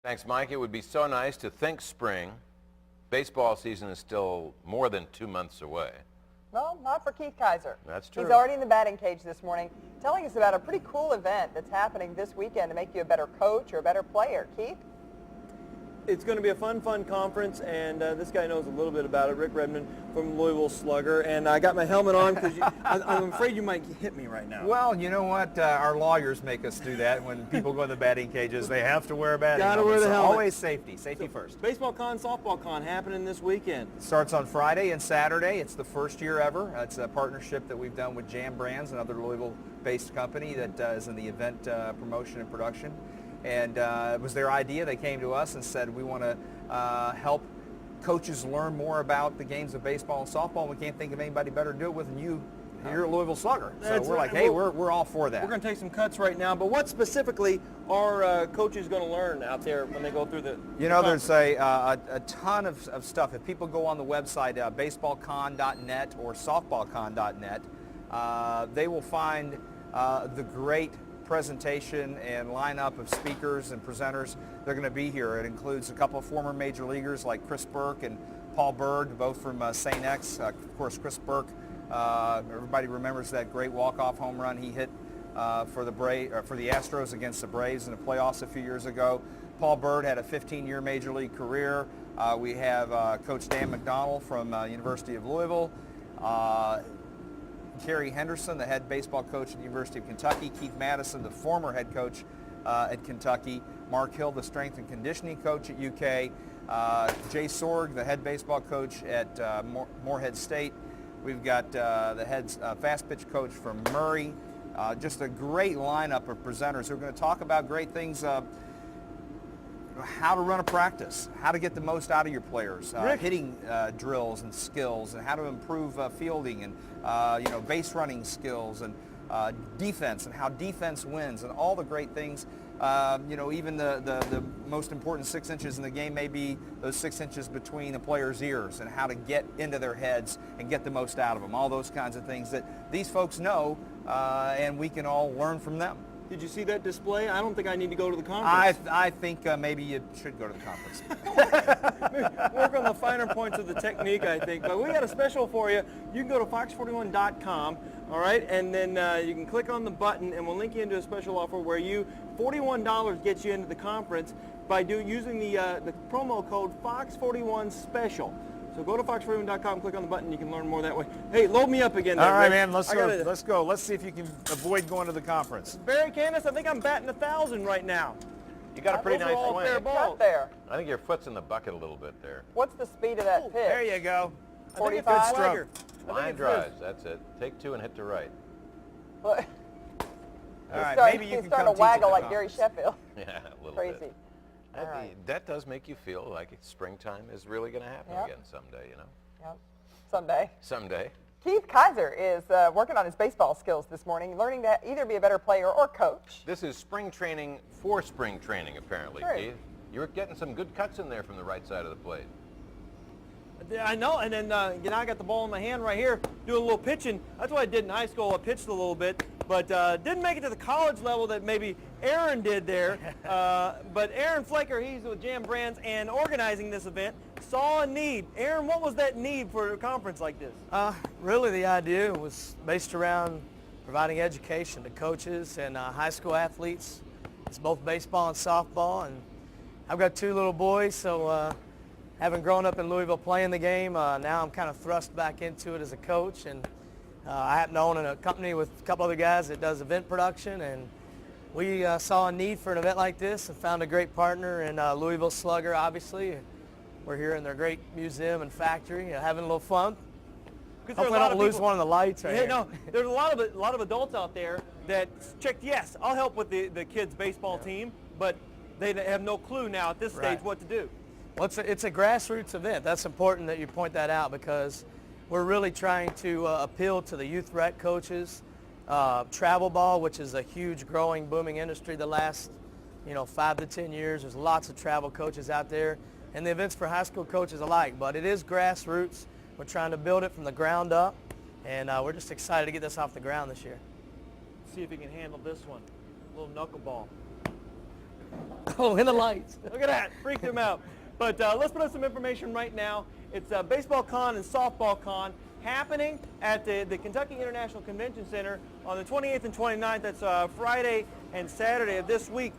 Thanks, Mike. It would be so nice to think spring. Baseball season is still more than 2 months away. Well, not for Keith Kaiser. That's true. He's already in the batting cage this morning, telling us about a pretty cool event that's happening this weekend to make you a better coach or a better player. Keith? It's going to be a fun conference, and this guy knows a little bit about it, Rick Redmond from Louisville Slugger. And I got my helmet on because I'm afraid you might hit me right now. Well, you know what? Our lawyers make us do that when people go in the batting cages. They have to wear a batting helmet. Gotta wear the helmet. Always safety. Safety first. BaseballCON, SoftballCon happening this weekend. It starts on Friday and Saturday. It's the first year ever. It's a partnership that we've done with Jam Brands, another Louisville-based company that is in the event promotion and production. And it was their idea. They came to us and said, we want to help coaches learn more about the games of baseball and softball. We can't think of anybody better to do it with than you here at Louisville Slugger. So we're like, hey, we're all for that. We're going to take some cuts right now, but what specifically are coaches going to learn out there when they go through the there's a ton of stuff. If people go on the website, baseballcon.net or softballcon.net, they will find the great presentation and lineup of speakers and presenters. They're going to be here. It includes a couple of former major leaguers like Chris Burke and Paul Bird, both from St. X. Of course, Chris Burke, everybody remembers that great walk-off home run he hit for the Astros against the Braves in the playoffs a few years ago. Paul Bird had a 15-year major league career. We have Coach Dan McDonald from University of Louisville. Kerry Henderson, the head baseball coach at the University of Kentucky. Keith Madison, the former head coach at Kentucky. Mark Hill, the strength and conditioning coach at UK. Jay Sorg, the head baseball coach at Morehead State. We've got the head fast pitch coach from Murray. Just a great lineup of presenters who are going to talk about great things. How to run a practice, how to get the most out of your players, hitting drills and skills, and how to improve fielding and base running skills and defense and how defense wins and all the great things. Even the most important 6 inches in the game may be those 6 inches between a player's ears and how to get into their heads and get the most out of them. All those kinds of things that these folks know, and we can all learn from them. Did you see that display? I don't think I need to go to the conference. I think maybe you should go to the conference. Work on the finer points of the technique, I think. But we got a special for you. You can go to fox41.com, all right, and then you can click on the button, and we'll link you into a special offer where $41 gets you into the conference by using the promo code FOX41SPECIAL. So go to fox41.com, click on the button, you can learn more that way. Hey, load me up again there, all right, Rick. man, let's go. Let's see if you can avoid going to the conference. Barry Candace, I think I'm batting 1,000 right now. You got a pretty nice swing. Fair balls. There. I think your foot's in the bucket a little bit there. What's the speed of that pitch? There you go. 45? Good stroke. Line drives, that's it. Take 2 and hit to right. Look. All right, maybe you he's can starting come to waggle teach like at the Gary conference. Sheffield. Yeah, a little Crazy. bit. All right. That does make you feel like springtime is really going to happen again someday, you know? Yep. Someday. Someday. Keith Kaiser is working on his baseball skills this morning, learning to either be a better player or coach. This is spring training for spring training, apparently, True. Keith. You're getting some good cuts in there from the right side of the plate. I know, and then I got the ball in my hand right here, doing a little pitching. That's what I did in high school. I pitched a little bit, but didn't make it to the college level that maybe Aaron did there. But Aaron Flaker, he's with Jam Brands and organizing this event, saw a need. Aaron, what was that need for a conference like this? Really, the idea was based around providing education to coaches and high school athletes. It's both baseball and softball, and I've got 2 little boys, so having grown up in Louisville playing the game, now I'm kind of thrust back into it as a coach, and I happen to own a company with a couple other guys that does event production, and we saw a need for an event like this and found a great partner in Louisville Slugger, obviously. We're here in their great museum and factory, having a little fun. Hopefully I don't lose one of the lights right here. No, there's a lot of adults out there that checked, yes, I'll help with the kids' baseball team, but they have no clue now at this stage what to do. Well, it's a grassroots event. That's important that you point that out because we're really trying to appeal to the youth rec coaches. Travel ball, which is a huge, growing, booming industry the last 5 to 10 years. There's lots of travel coaches out there, and the event's for high school coaches alike. But it is grassroots. We're trying to build it from the ground up, and we're just excited to get this off the ground this year. See if he can handle this one. A little knuckleball. Oh, in the lights. Look at that, freaked him out. But let's put up some information right now. It's BaseballCON and SoftballCon happening at the Kentucky International Convention Center on the 28th and 29th. That's Friday and Saturday of this week.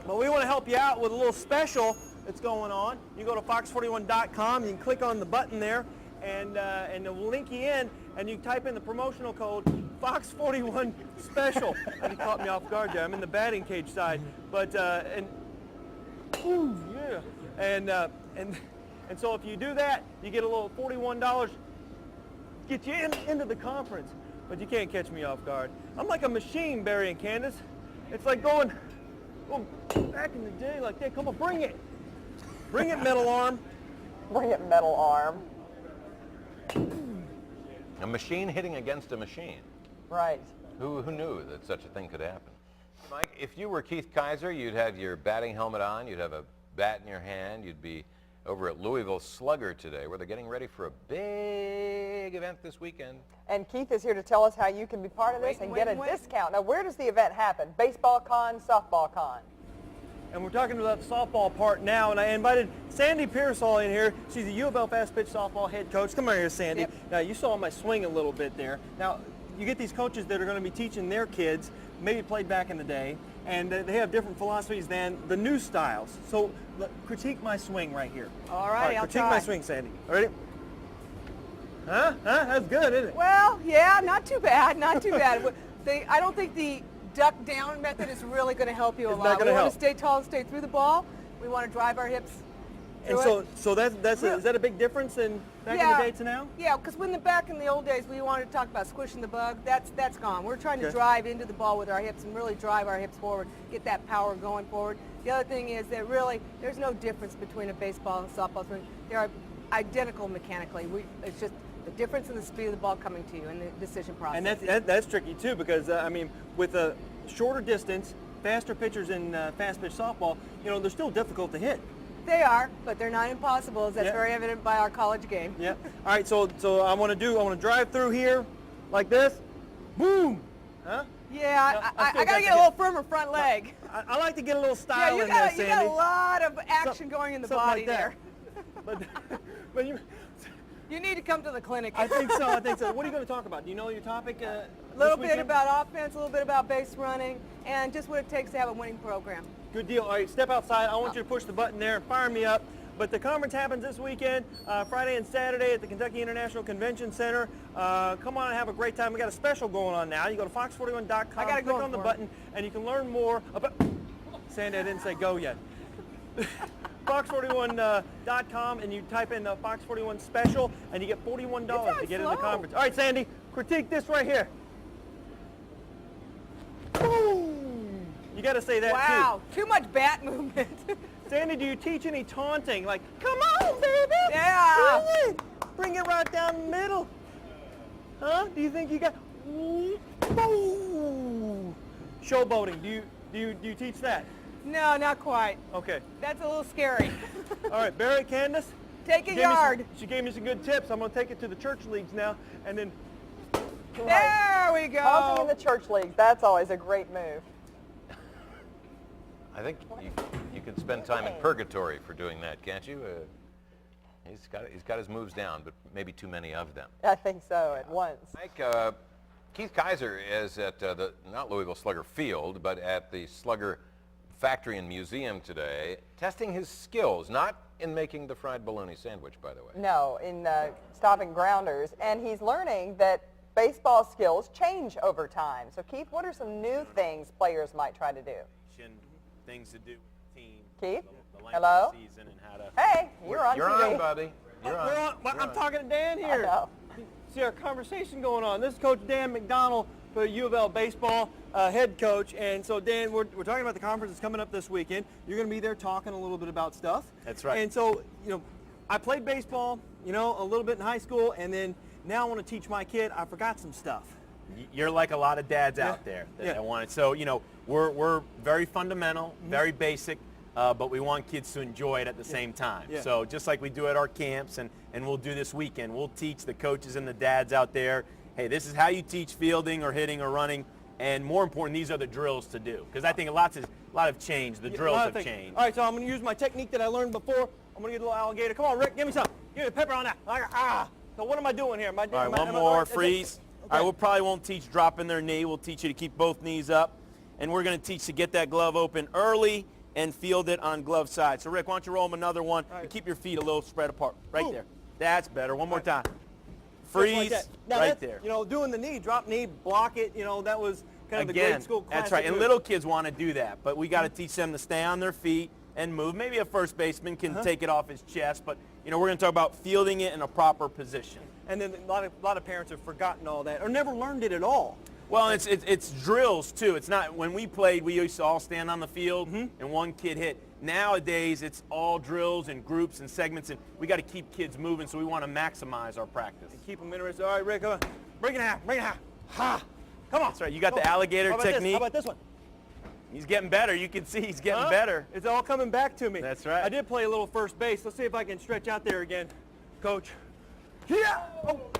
But we want to help you out with a little special that's going on. You go to fox41.com, you can click on the button there, and it will link you in, and you type in the promotional code Fox41 Special. And he caught me off guard there. I'm in the batting cage side, but ooh, yeah, and so if you do that, you get a little $41, get you into the conference. But you can't catch me off guard. I'm like a machine, Barry and Candace. It's like going back in the day, like that. Come on, bring it. Bring it, metal arm. Bring it, metal arm. A machine hitting against a machine. Right. Who knew that such a thing could happen? Mike, if you were Keith Kaiser, you'd have your batting helmet on, you'd have a bat in your hand, you'd be over at Louisville Slugger today, where they're getting ready for a big event this weekend. And Keith is here to tell us how you can be part of this and get a discount. Now, where does the event happen? BaseballCon, SoftballCon? And we're talking about the softball part now, and I invited Sandy Pearsall in here. She's the U of L fast pitch softball head coach. Come on here, Sandy. Yep. Now, you saw my swing a little bit there. Now, you get these coaches that are going to be teaching their kids, maybe played back in the day, and they have different philosophies than the new styles. So critique my swing right here. All right, I'll critique try. my swing, Sandy. Ready? Huh? That's good, isn't it? Well, yeah, not too bad, not too bad. I don't think the duck down method is really going to help you a It's not lot. gonna We want help. to stay tall and stay through the ball. We want to drive our hips And through it. so is that a big difference in back in the day to now? Yeah, because back in the old days, we wanted to talk about squishing the bug. That's gone. We're trying to Okay. drive into the ball with our hips and really drive our hips forward, get that power going forward. The other thing is that really there's no difference between a baseball and softball swing. They are identical mechanically. It's just the difference in the speed of the ball coming to you and the decision process. And that's tricky too, because I mean, with a shorter distance, faster pitchers in fast pitch softball, they're still difficult to hit. They are, but they're not impossible, as that's Yeah. very evident by our college game. Yeah. All right. So I want to drive through here, like this, boom. Huh? Yeah, No, I still got to get a little firmer front leg. I like to get a little Yeah, style you in there, got Sandy. a lot of action going in the Something body like that. there. But you. You need to come to the clinic. I think so. What are you going to talk about? Do you know your topic? A little bit about offense, a little bit about base running, and just what it takes to have a winning program. Good deal. All right, step outside. I want you to push the button there and fire me up. But the conference happens this weekend, Friday and Saturday at the Kentucky International Convention Center. Come on and have a great time. We got a special going on now. You go to fox41.com, I got it click going on the for button, and you can learn more about... Sandy, I didn't say go yet. Fox41.com, and you type in Fox41 Special, and you get $41 to get in the slow. conference. All right, Sandy, critique this right here. Boom! You got to say that, too. Wow, too much bat movement. Sandy, do you teach any taunting? Like, come on, baby! Yeah. Bring it right down the middle. Huh? Do you think you got... Boom! Showboating, do you teach that? No, not quite. Okay. That's a little scary. All right, Barry, Candace? Take a yard. She gave me some good tips. I'm going to take it to the church leagues now, and then... There we Taunting in go. the church leagues, that's always a great move. I think you can spend time in purgatory for doing that, can't you? He's got his moves down, but maybe too many of them. I think so, at once. Mike, Keith Kaiser is at the, not Louisville Slugger Field, but at the Slugger Factory and Museum today, testing his skills, not in making the fried bologna sandwich, by the way. No, in stopping grounders. And he's learning that baseball skills change over time. So, Keith, what are some new things players might try to do? Things to do with the team. Keith? The length Hello? of the season and how to... Hey, you're on You're TV. on, buddy. You're on. I'm talking to Dan here. I know. See our conversation going on. This is Coach Dan McDonald for U of L baseball head coach. And so, Dan, we're talking about the conference that's coming up this weekend. You're going to be there talking a little bit about stuff. That's right. And so, I played baseball, a little bit in high school, and then now I want to teach my kid. I forgot some stuff. You're like a lot of dads out there that want it. So, we're very fundamental, very basic, but we want kids to enjoy it at the same time. Yeah. So just like we do at our camps and we'll do this weekend, we'll teach the coaches and the dads out there, hey, this is how you teach fielding or hitting or running. And more important, these are the drills to do. Because I think lots of A lot have changed. The drills have changed. All right, so I'm going to use my technique that I learned before. I'm going to get a little alligator. Come on, Rick, give me some. Give me the pepper on that. So what am I doing here? All right, one more, freeze. Okay. All right, we probably won't teach dropping their knee. We'll teach you to keep both knees up. And we're going to teach to get that glove open early and field it on glove side. So, Rick, why don't you roll them another one and keep your feet a little spread apart. Right there. That's better. One more time. Freeze like now right there. You know, doing the knee, drop knee, block it, you know, that was kind of the Again, grade school classic that's right. And move. little kids want to do that, but we got to teach them to stay on their feet and move. Maybe a first baseman can take it off his chest, but, you know, we're going to talk about fielding it in a proper position. And then a lot of parents have forgotten all that or never learned it at all. Well, it's drills, too. It's not, when we played, we used to all stand on the field and one kid hit. Nowadays, it's all drills and groups and segments, and we got to keep kids moving, so we want to maximize our practice. And keep them interested. All right, Rick, come on. Bring it out. Bring it out. Ha! Come on. That's right. You got the alligator technique. How about this one? He's getting better. You can see he's getting better. It's all coming back to me. That's right. I did play a little first base. Let's see if I can stretch out there again, Coach. Yeah. Oh. All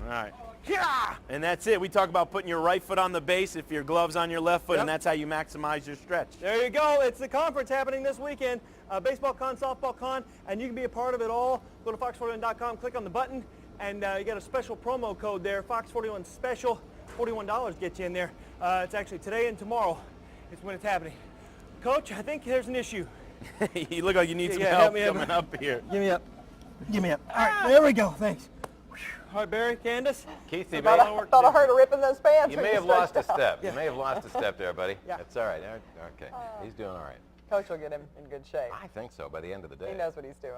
right. Yeah. And that's it. We talk about putting your right foot on the base if your glove's on your left foot, and that's how you maximize your stretch. There you go. It's the conference happening this weekend, BaseballCON, SoftballCon, and you can be a part of it all. Go to fox41.com, click on the button, and you got a special promo code there, Fox41 Special. $41 gets you in there. It's actually today and tomorrow is when it's happening. Coach, I think there's an issue. You look like you need some help help me coming up here. Give me up. Give me up. All right, there we go. Thanks. All right, Barry, Candace. Keith, you Thought I heard a rip in those pants. you when may have lost a stretched out. step. You may have lost a step there, buddy. Yeah. That's all right. Okay. He's doing all right. Coach will get him in good shape. I think so by the end of the day. He knows what he's doing.